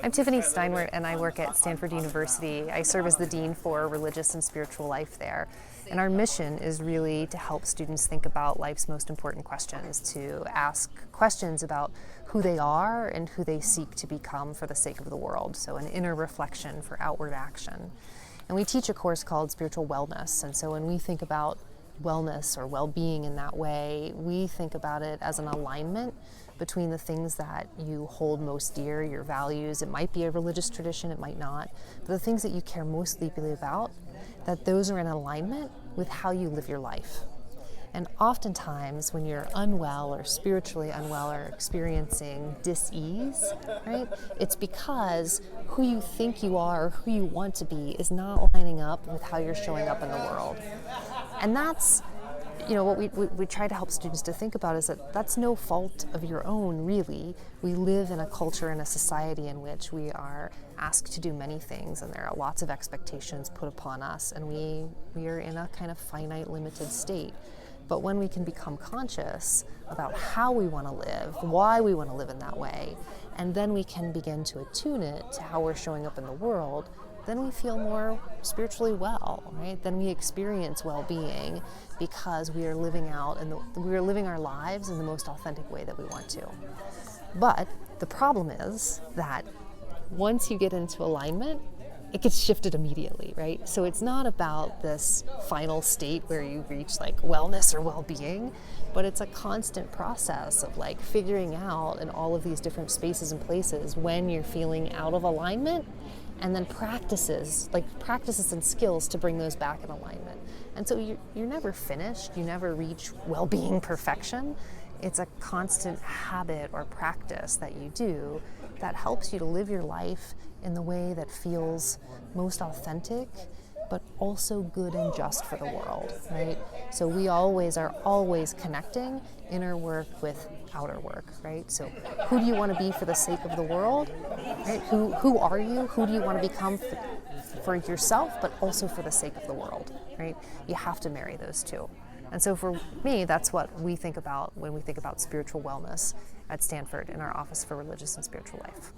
I'm Tiffany Steinwert, and I work at Stanford University. I serve as the Dean for Religious and Spiritual Life there. And our mission is really to help students think about life's most important questions, to ask questions about who they are and who they seek to become for the sake of the world. So an inner reflection for outward action. And we teach a course called Spiritual Wellness. And so when we think about wellness or well-being in that way, we think about it as an alignment between the things that you hold most dear, your values. It might be a religious tradition, it might not, but the things that you care most deeply about, that those are in alignment with how you live your life. And oftentimes when you're unwell or spiritually unwell or experiencing dis-ease, right, it's because who you think you are or who you want to be is not lining up with how you're showing up in the world. And that's, what we try to help students to think about is that that's no fault of your own, really. We live in a culture and a society in which we are asked to do many things, and there are lots of expectations put upon us, and we are in a kind of finite, limited state. But when we can become conscious about how we want to live, why we want to live in that way, and then we can begin to attune it to how we're showing up in the world, then we feel more spiritually well, right? Then we experience well-being because we are living our lives in the most authentic way that we want to. But the problem is that once you get into alignment, it gets shifted immediately, right? So it's not about this final state where you reach like wellness or well-being, but it's a constant process of like figuring out in all of these different spaces and places when you're feeling out of alignment, and then practices and skills to bring those back in alignment. And so you're never finished, you never reach well-being perfection. It's a constant habit or practice that you do that helps you to live your life in the way that feels most authentic, but also good and just for the world, right? So we are always connecting inner work with outer work, right? So who do you want to be for the sake of the world, right? Who are you? Who do you want to become for yourself, but also for the sake of the world, right? You have to marry those two. And so for me, that's what we think about when we think about spiritual wellness at Stanford in our Office for Religious and Spiritual Life.